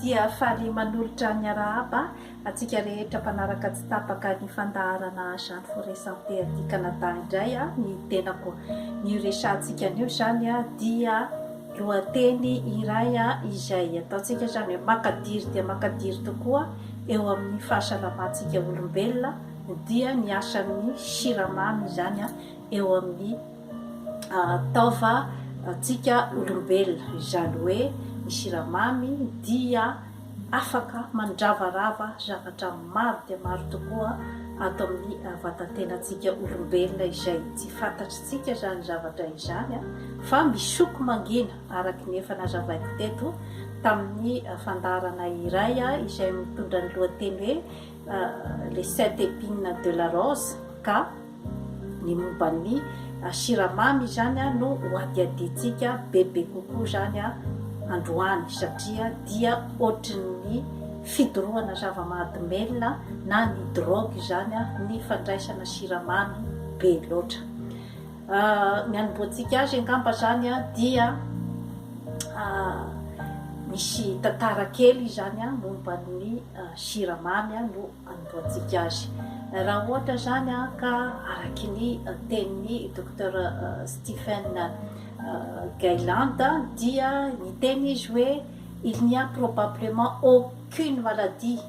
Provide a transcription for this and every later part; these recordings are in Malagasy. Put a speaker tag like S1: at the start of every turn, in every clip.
S1: dia faly manolotra ny arahaba atsika rehetra mpanaraka tsy tapaka ny fandaharana Jeanne Forêt Santé aty Canada indray ny tenako ny resantsika anio zany dia lohateny iray izay ataontsika zany makadiry dia makadiry tokoa eo amin'ny fahasalamantsika olombelona dia ny asan'ny siramamy zany eo amin'ny taova atsika olombelona izany hoe ny siramamy dia afaka mandravarava zavatra maro dia maro tokoa ato amin'ny vatantenatsika olombelona izay tsy fantatritsika zany zavatra izany fa misoko mangina araky ny efa nazavaiko teto tamin'ny fandarana iray izay mitondra ny lohateny hoe les 7 épines de la rose ka ny momban'ny siramamy zany no hoadiaditsika bebe kokoa zany androany satria dia ohatrin'ny fidorohana zava-mahadomelona na ny drogue zany ny fandraisana siramamy be loatra. Ny anomboantsika azy angamba zany dia misy tantara kely zany momban'ny siramamy no anomboantsika azy. Raha ohatra zany ka araky ny tenin'ny docteur Stephen Gailand dia ny teny izy hoe il n'y a probablement aucune maladie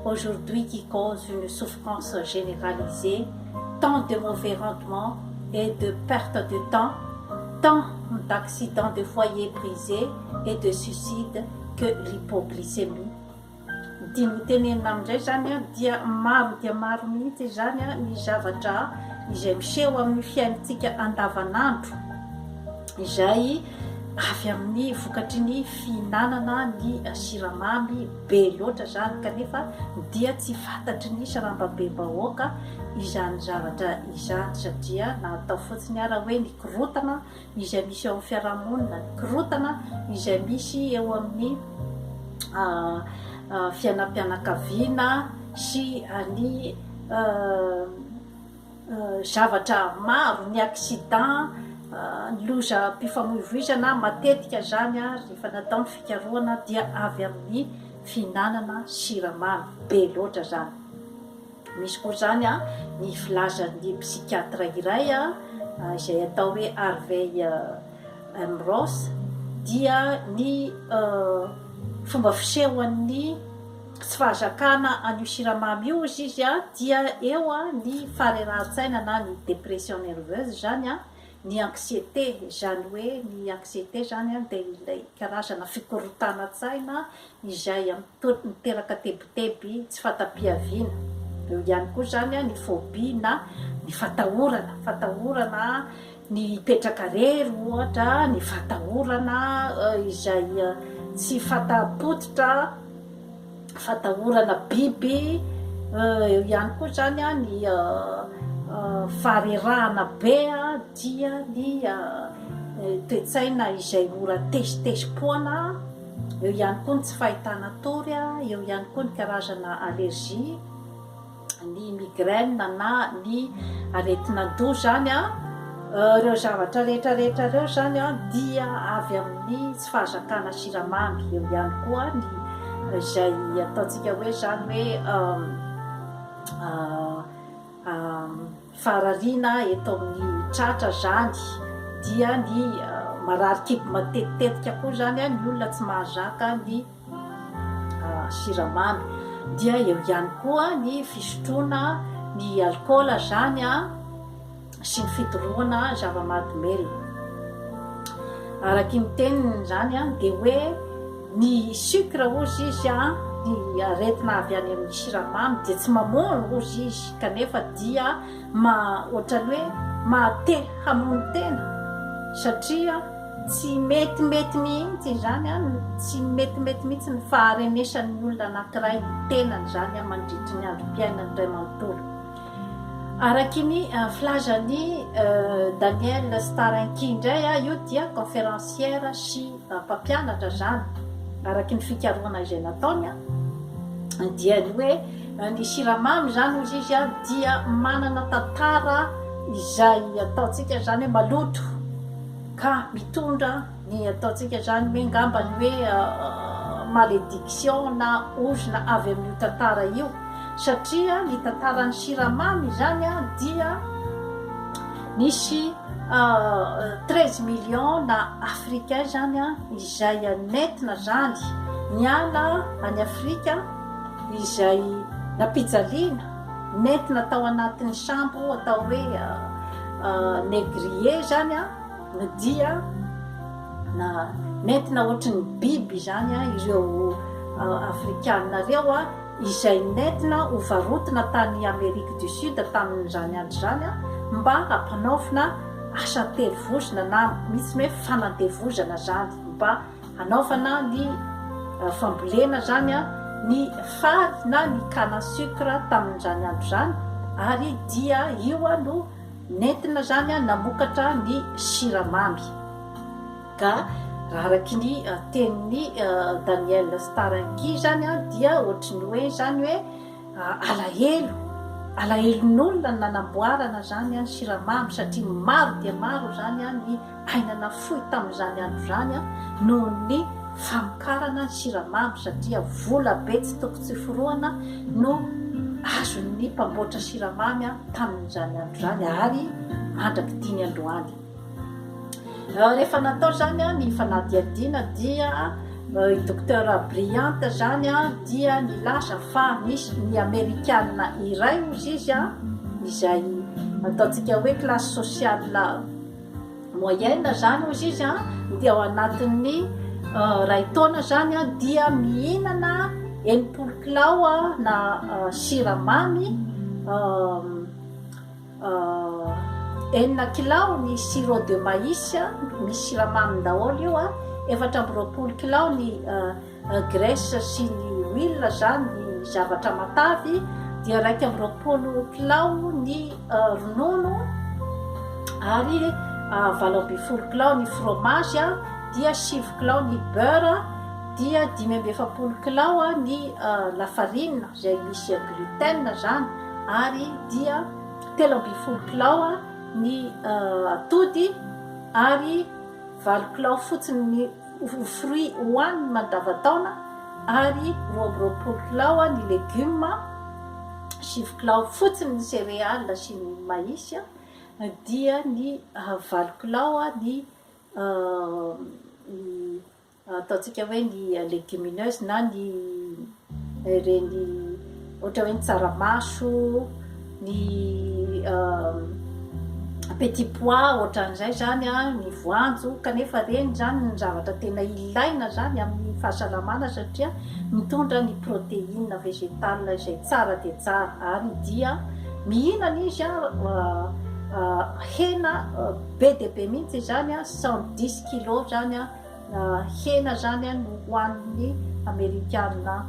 S1: aujourd'hui qui cause une souffrance généralisée, tant de mauvais rendements et de perte de temps, tant d'accidents de foyers brisés et de suicides que l'hypoglycémie. Dino tenenina amin'izay zany dia maro mihitsy zany ny zavatra izay miseho amin'ny fiainantsika andavanandro izay avy amin'ny vokatry ny fihinanana ny siramamy be loatra zany kanefa dia tsy fantatry ny sarambabem-bahoaka izany zavatra izany satria natao fotsiny ara hoe ny korotana izay misy eo amin'ny fiarahamonina, ny korotana izay misy eo amin'ny fianam-pianakaviana sy ny zavatra maro, ny accident, ny loza mpifamoivoizana matetika zany rehefa natao ny fikarohana dia avy amin'ny fihinanana siramamy be loatra zany. Misy koa zany ny filazan'ny psikiatra iray izay atao hoe Harvey Ambrose dia ny fomba fisehoan'ny tsy fahazakana an'io siramamy io izy dia eo ny farerahan-tsaina na ny dépression nerveuse zany ny anxiété zany hoe ny anxiété zany dia ilay karazana fikorotana-tsaina izay miteraka tebiteby tsy fatapiaviana. Eo ihany koa zany ny phobie na ny fatahorana ny petrakarery ohatra, ny fatahorana izay tsy fatapototra, fatahorana biby, eo ihany koa zany ny farerahana be dia ny toe-tsaina izay mora tesitesim-poana, eo ihany koa ny tsy fahitana tory, eo ihany koa ny karazana allergie, ny migraine na ny aretina-do zany ireo zavatra rehetrarehetra reo zany dia avy amin'ny tsy fahazakana siramamy. Eo ihany koa ny izay ataontsika hoe zany hoe farariana eto amin'ny tratra zany dia ny marary kibo matetitetika koa zany ny olona tsy mahazaka ny siramamy. Dia eo ihany koa ny fisotroana ny alcool zany sy ny fidorohana zava-mahadomelona. Araky ny teniny zany dia hoe ny sucre ozy izy ny aretina avy any amin'ny siramamy dia tsy mamono ozy izy kanefa dia ohatrany hoe mahate hamono tena satria tsy metimety mihitsy zany tsy metimety mihitsy ny faharenesan'ny olona anankiray ny tenany zany mandritry ny androm-piainany iray manontolo. Araky ny filazan'ny Daniel Starenky indray io dia conférencière sy mpampianatra zany. Araky ny fikarohana izay nataony dia ny hoe ny siramamy zany ozy izy dia manana tantara izay ataontsika zany hoe maloto ka mitondra ny ataontsika zany hoe ngambany hoe malédiction na ozona avy amin'io tantara io, satria ny tantarany siramamy zany a dia nisy 13 millions na africain zany a izay nentina zany niala any Afrika, izay napijaliana nentina tao anatin'ny sambo atao hoe négrier zany a, dia na nentina ohatran'ny biby zany a ireo afrikanina reo a, izay nentina ho varotana tany Amérique du Sud tamin'izany andro zany a, mba hampanaofina asa telivozana na misy hoe fanantevozana zany, mba hanaovana ny fambolena zany a ny fary na ny kana sucre tamin'izany andro zany, ary dia io no nentina zany a namokatra ny siramamy. Ka raha araky ny tenin'ny Daniel Starinki zany a, dia ohatrany hoe zany hoe alahelon'olona nanamboarana zany a siramamy, satria maro dia maro zany a ny ainana fohy tamin'izany andro zany a noho ny famokarana siramamy, satria vola be tsy toko tsy foroana no azon'ny mpamboatra siramamy a tamin'izany andro zany, ary andraky 10 androany. Rehefa natao zany a ny fanadihadiana dia i docteur Briant zany a dia nilasa fa misy ny Amerikanina iray ozy izy a, izay ataontsika hoe classe sociale moyenne zany ozy izy a, dia ao anatin'ny ray taona zany a dia mihinana 80 kilao na siramamy, 9 kilao ny sirop de maïs, misy siramamy daholo io a, 420 kilao ny graisse sy ny huile zany ny zavatra matavy, dia 20 kilao ny ronono, ary 20 kilao ny fromage, dia 7 kilao ny beurre, dia 570 kilao ny lafarine izay misy gluten zany, ary dia 13 kilao ny atody, ary 20 kilao fotsiny ny fruit hoaniny mandavataona, ary 20 kilao ny légume, 7 kilao fotsiny ny céréales sy ny maïs, dia ny 20 kilao ny ataontsika hoe ny légumineuse na ny reny ohatra hoe ny tsaramaso, ny petit pois ohatran'izay zany a, ny voanjo, kanefa reny zany ny zavatra tena ilaina zany amin'ny fahasalamana, satria mitondra ny protéine végétale izay tsara dia tsara, ary dia mihinana izy hena be dia be mihitsy zany a, 110 kilo zany a hena zany a no hoan'ny Amerikanina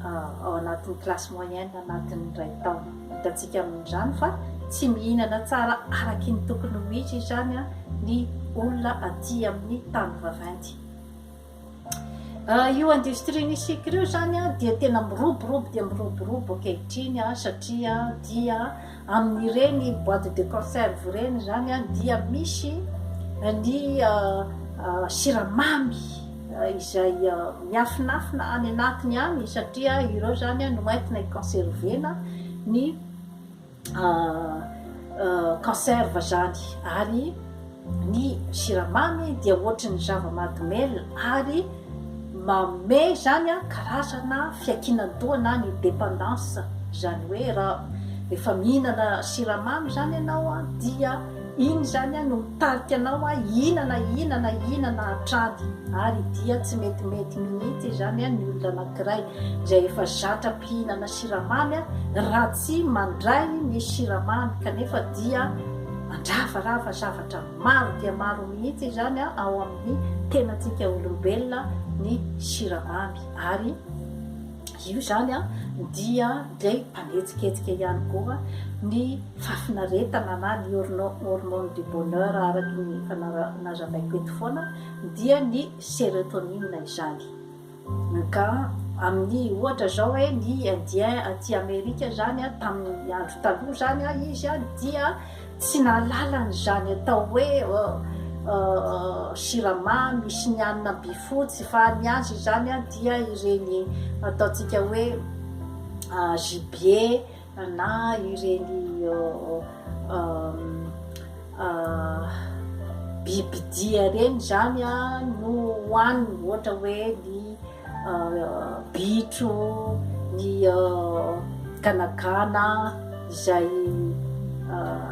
S1: ao anatin'ny classe moyenne anatin'ny ray taona. Hitantsika amin'izany fa tsy mihinana tsara araky ny tokony ho izy zany a ny olona aty amin'ny tany vaventy. Io industrie ny sucre io zany a dia tena miroborobo ankehitriny a, satria dia amin'ireny boîte de conserve reny zany a dia misy ny siramamy izay miafinafina any anatiny any, satria ireo zany a no entina hiconservena ny conserve zany, ary ny siramamy dia ohatrany zava-mahadomely, ary mame zany a karazana fiakinan-doha na ny dépendance, zany hoe raha efa mihinana siramamy zany ianao a, dia iny zany a no mitarika anao a ihinana hatrany, ary dia tsy metimety mihitsy zany a ny olona anankiray izay efa zatra mpihinana siramamy a raha tsy mandray ny siramamy, kanefa dia mandravarava zavatra maro dia maro mihitsy zany a ao amin'ny tenantsika olombelona ny siramamy. Ary io zany a dia ilay mpanetsiketsika ihany koa ny fafinaretana na ny hormone du bonheur, araky ny fanazavaiko eto foana, dia ny sérotonine izany. Ka amin'ny ohatra zao hoe ny indien aty Amerika zany a tamin'ny andro taloha zany a izy a dia tsy nahalalany zany atao hoe siramamy misy ny anina by fotsy fa ny azy zany a dia ireny ataotsika hoe gibier na ireny bibidia reny zany a no hoaniny ohatra hoe ny bitro ny ganagana izay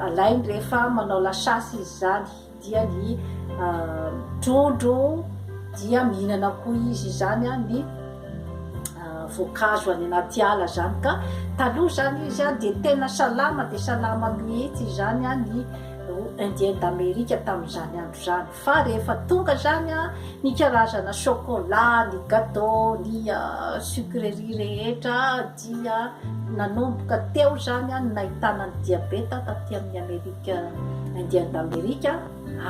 S1: alainy rehefa manao lasasy izy zany dia ny trondro dia mihinana koa izy zany a ny voankazo any anaty ala zany ka taloha zany izy a de tena salama de salama mihitsy zany a ny Indien d'Amérique tamin'izany andro zany fa rehefa tonga zany a ny karazana chocolat, ny gâteau, ny sucrerie rehetra dia nanomboka teo zany a nahitana ny diabeta taty amin'ny Amerika Indien d'Amérique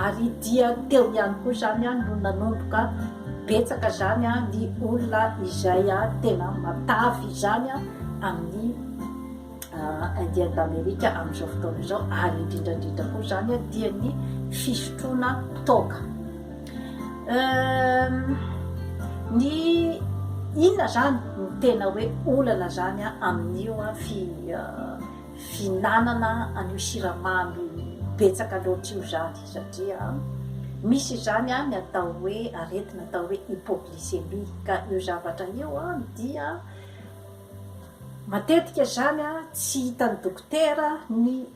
S1: ary dia teo ihany koa zany a no nanomboka betsaka zany a ny olona izay a tena matavy zany a amin'ny Indien d'Amérique amin'izao fotoana izao ary indrindrandrindra koa zany a dia ny fisotroana toaka. Ny inona zany no tena hoe olana zany a amin'io a finanana an'io siramamy betsaka loatra io zany satria misy zany a ny atao hoe aretina atao hoe hypoglycémie ka io zavatra io a dia matetika zany a tsy hitan'ny dokotera ny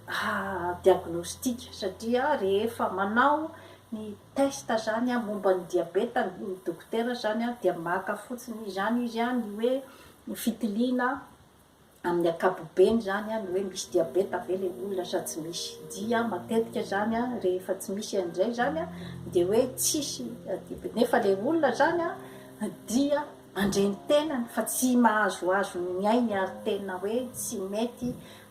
S1: diagnostika satria rehefa manao ny test zany a momba ny diabeta ny dokotera zany a dia maka fotsiny zany izy a ny hoe ny fitiliana amin'ny akapobeny zany a ny hoe misy diabeta ve le olona sa tsy misy dia matetika zany a rehefa tsy misy an'izay zany a de hoe tsisy nefa le olona zany a dia mandreny tenany fa tsy mahazoazo miainy ary tena hoe tsy mety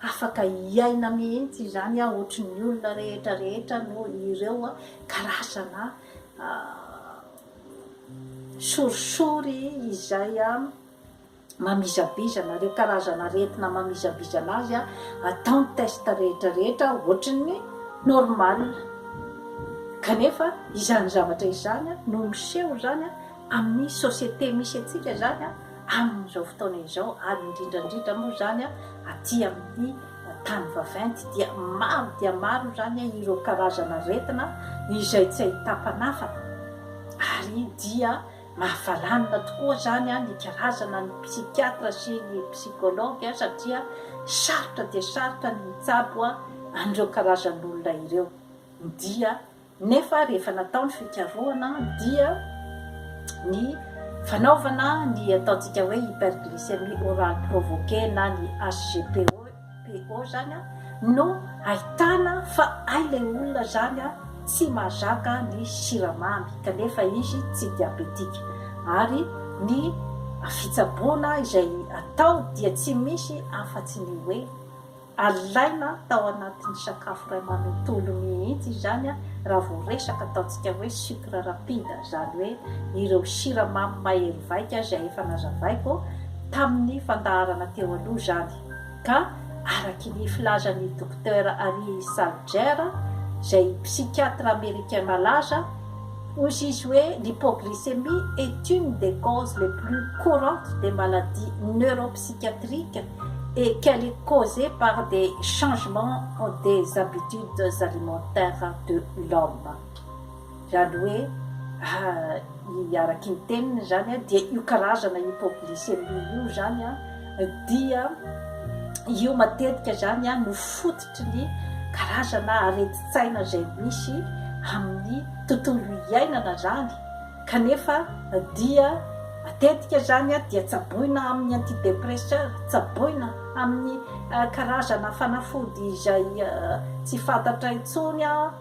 S1: afaka iaina mihitsy zany a ohatry ny olona rehetra rehetra no ireo a karazana sorisory izay a mamizabizana reo karazana aretina mamizabizana azy a atao ny test rehetra rehetra ohatry ny normal kanefa izany zavatra izany a no miseho zany a amin'ny société misy atsika zany a amin'izao fotoana izao ary indrindrandrindra moa zany a aty amin'ny tany vaventy dia maro zany a ireo karazana aretina izay tsy ahita-panafana ary dia mahavalanina tokoa zany a ny karazana ny psikiatra sy ny psychologue satria sarotra dia sarotra ny mitsabo a an'ireo karazan'olona ireo dia nefa rehefa natao ny fikarohana dia ny fanaovana ny ataontsika hoe hyperglycémie orale provoquée na ny HGPO zany a no ahitana fa ailay olona zany a tsy mahazaka ny siramamy kanefa izy tsy diabetika ary ny fitsaboana izay atao dia tsy misy afa-tsy ny hoe alaina tao anatin'ny sakafo ray manontolo mihitsy zany a raha vao resaka ataontsika hoe sucre rapide zany hoe ireo siramamy mahery vaika zay efa nazavaiko tamin'ny fandaharana teo aloha zany ka araky ny filazan'ny docteur Harry Salzer zay psychiatre américain malaza ozy izy hoe l'hypoglycémie est une des causes les plus courantes des maladies neuropsychiatriques et qu'elle est causée par des changements des habitudes alimentaires de l'homme. Zany hoe araky ny teniny zany a dia io karazana hypoglycémie io zany a dia io matetika zany a no fototry ny karazana areti-tsaina zay misy amin'ny tontolo iainana zany kanefa dia matetika zany a dia tsaboina amin'ny antidépresseur tsaboina amin'ny karazana fanafody izay tsy fantatra intsony a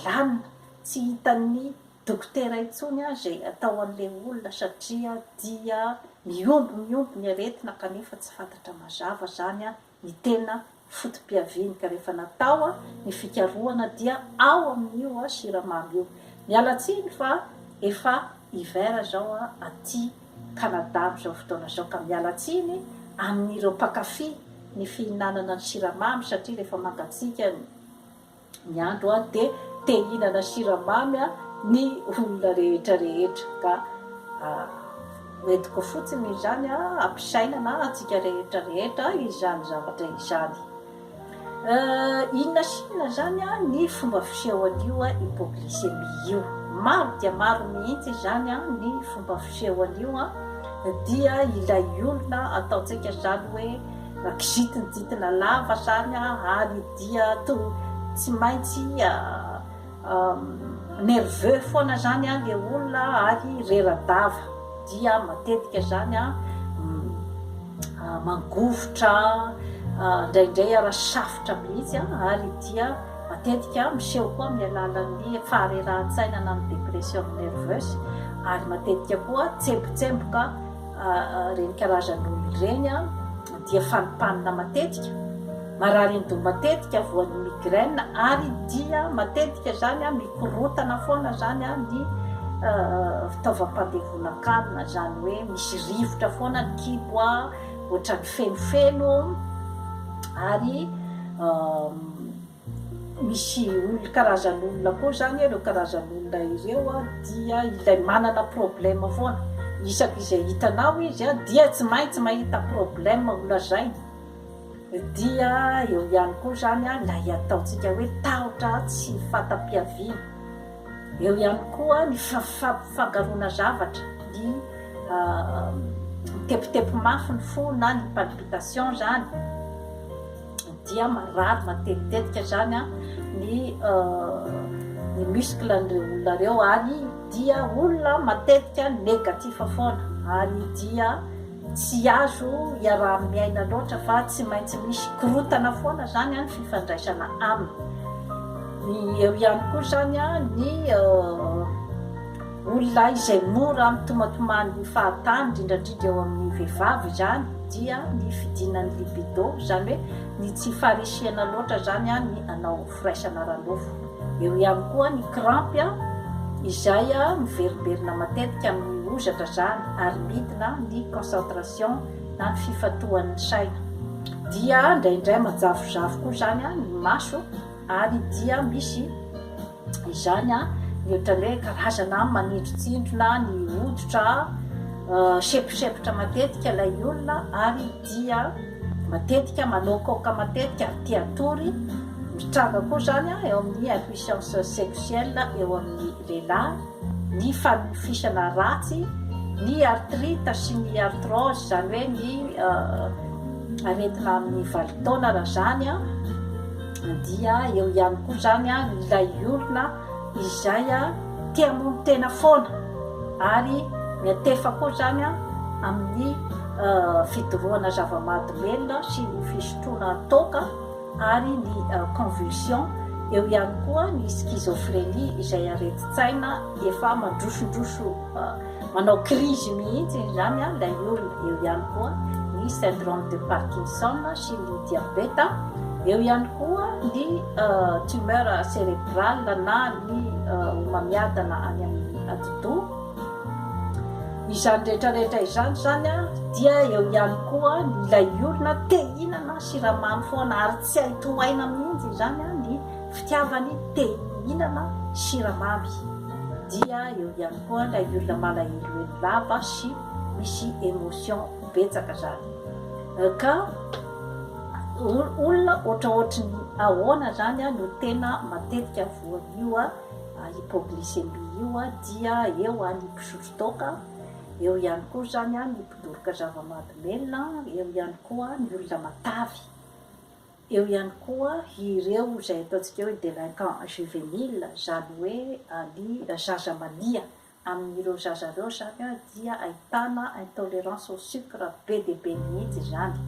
S1: lanina tsy hitan'ny dokotera intsony a zay atao an'le olona satria dia miombo ny aretina kanefa tsy fantatra mazava zany a ny tena fotom-piaviany ka rehefa natao a ny fikarohana dia ao amin'io a siramamy io mialatsiny fa efa hiver zao a aty Canada amin'izao fotoana zao ka mialatsiny amin'ireo mpakafy ny fihinanana ny siramamy satria rehefa mangatsika ny andro a de te hinana siramamy a ny olona rehetrarehetra ka entiko fotsiny izany ampisainana atsika rehetrarehetra izany zavatra izany. Inona sinona zany ny fomba fisehoan'io hypoglycémie io. Maro dia maro mihitsy zany ny fomba fisehoan'io dia ilay olona ataontsika zany hoe kizitinijitina lava zany ary dia tsy maintsy nerveux foana zany le olona ary reradava, dia matetika zany mangovotra indraindray arasafotra mihitsy ary dia matetika miseho koa amin'ny alalan'ny faharerahan-tsaina na ny dépression nerveuse, ary matetika koa tsembotsemboka reny karazan'olo reny dia fanopanina matetika, mararin-do matetika voan'ny migraine, ary dia matetika zany mikorotana foana zany ny fitaovam-pandevonan-kanina, zany hoe misy rivotra foana ny kibo ohatran'ny fenofeno, ary misy karazan'olona koa zany ireo karazan'olona ireo dia ilay manana problème foana, isak'izay hitanao izy dia tsy maintsy mahita problème olazay. Dia eo ihany koa zany ilay ataontsika hoe tahotra tsy fatam-piaviana, eo ihany koa ny fafangarona zavatra, ny mitepitepo mafy ny fo na ny palpitation zany, dia marary matetika zany ny muscle-n'ireo olona reo, ary dia olona matetika negativa foana, ary dia tsy azo iaraha-miaina loatra fa tsy maintsy misy korotana foana zany ny fifandraisana aminy. Eo ihany koa zany ny olona izay mora mitomatomany fahatany, indrindrandrindra eo amin'ny vehivavy zany, dia ny fidinan'ny libido, zany hoe ny tsy faharisiana loatra zany ny anao firaisana ranofo. Eo ihany koa ny crampe izay miveriberina matetika amin'ny ozatra zany, ary midina ny concentration na ny fifatohan'ny saina, dia indraindray majavozavo koa zany ny maso, ary dia misy izany ohatran'ny hoe karazana manindrotsindrona ny hoditra, seposepotra matetika ilay olona, ary dia matetika manaokaoka matetika, ary tia tory mitranga koa zany eo amin'ny impuissance sexuelle eo amin'ny lehilahy, ny fanofisana ratsy, ny artrite sy ny arthrose, zany hoe ny aretina amin'ny valitaona raha zany dia eo ihany koa zany ilay olona izay tia mono tena foana, ary miatefa koa zany amin'ny fidorohana zava-mahadomelina sy ny fisotroana toka, ary ny convulsion. Eo ihany koa ny schizophrénie izay areti-tsaina efa mandrosondroso, manao crise mihitsy zany ilay olona. Eo ihany koa ny syndrome de Parkinson sy ny diabeta. Eo ihany koa ny tumeur cérébrale na ny homamiadana any amin'ny atido. Izany rehetrarehetra izany zany dia eo ihany koa ilay olona te hihinana siramamy foana, ary tsy ahitohaina mihitsy zany ny fitiavany te hihinana siramamy. Dia eo ihany koa ilay olona malahelohelo lava sy misy émotion betsaka zany. Ka olona ohatraohatry ny ahoana zany no tena matetika voan'io hypoglycémie io, dia eo ny mpisotro toka, eo ihany koa zany ny mpidoroka zava-mahadomelina, eo ihany koa ny olona matavy, eo ihany koa ireo izay ataontsika hoe délinquant juvénile, zany hoe ny zaza mania. Amin'ireo zaza reo zany dia ahitana intolérance au sucre be dia be mihitsy zany.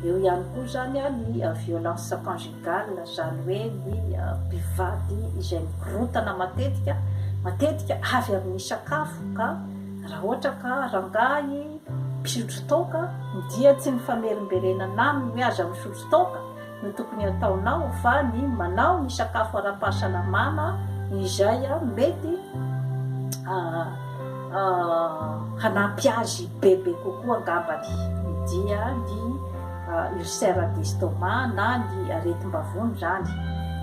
S1: Eo ihany koa zany ny violence conjugale, zany hoe ny mpivady izay mikorotana matetika avy amin'ny sakafo, ka raha ohatra ka rangahy mpisotro toka dia tsy mifamerimberenana aminy hoe aza misotro toka no tokony ataonao, fa ny manao ny sakafo ara-pahasalamana izay mety hanampy azy bebe kokoa angambany, dia ny ulcère d'estomac na ny aretim-bavony zany.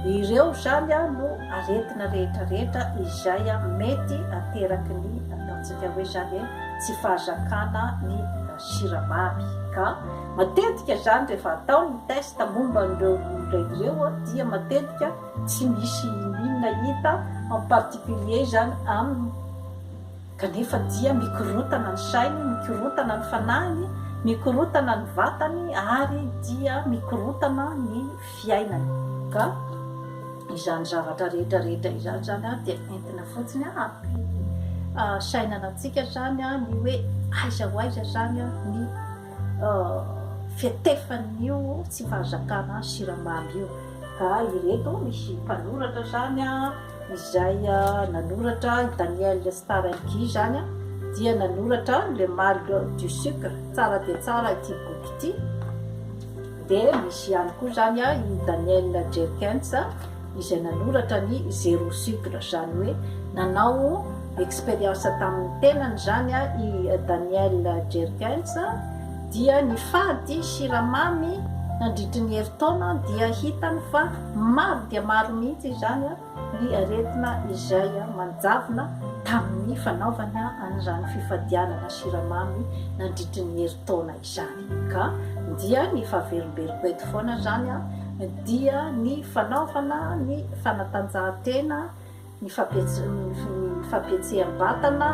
S1: ireo zany a no aretina rehetrarehetra izay a mety ateraky ny ataontsika hoe zany hoe tsy fahazakana ny siramamy. Ka matetika zany rehefa atao ny test momba nireo ireo dia matetika tsy misy inona hita en particulier zany aminy, kanefa dia mikorotana ny sainy, mikorotana ny fanahiny, mikorotana ny vatany ary dia mikorotana ny fiainany. Ka izany zavatra rehetrarehetra izany zany a dia entina fotsiny ampy sainanatsika zany a ny hoe aiza ho aiza zany a ny fiatefan'io tsy fahazakana siramamy io. Ka ireto misy mpanoratra zany a izay nanoratra Daniel Starelki zany a dia nanoratra le mal du sucre, tsara dia tsara ity boky ity. Dia misy ihany koa zany a i Daniel Jerkens izay nanoratra ny zéro sucre, zany hoe nanao expérience tamin'ny tenany zany a i Daniel Jerkens dia ny fady siramamy nandritry ny herintaona dia hitany fa maro dia maro mihitsy zany a ny aretina izay manjavona tamin'ny fanaovana an'izany fifadianana siramamy nandritry ny herintaona izany. Ka dia ny fahaverimberiko eto foana zany a dia ny fanaovana ny fanatanjahantena, ny fampietseam-batana,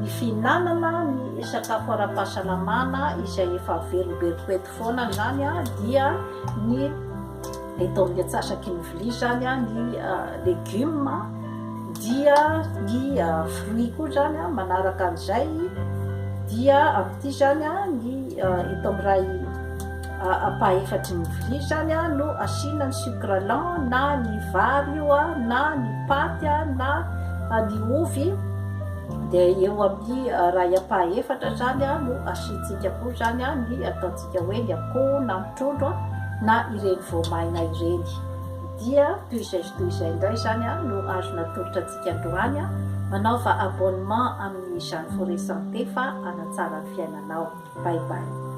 S1: ny fihinanana ny sakafo ara-pahasalamana izay efa averimberiko eto foana zany a dia ny eto amin'ny atsasaky ny vilia zany a ny légume, dia ny fruit koa zany a manaraka an'izay, dia amin'ity zany a ny eto amiray apaha-efatry ny vilia zany a no asiana ny sucre lent na ny vary io a na ny paty a na ny ovy. Dia eo amin'ny ray apaha-efatra zany a no asiantsika koa zany a ny ataontsika hoe ny akoho na ny trondro na ireny voamaina ireny. Dia toy izay indray zany a no azo natolotra antsika androany a manaova abonnement amin'ny Jeanne Forêt Santé fa hanatsara ny fiainanao. Bye bye.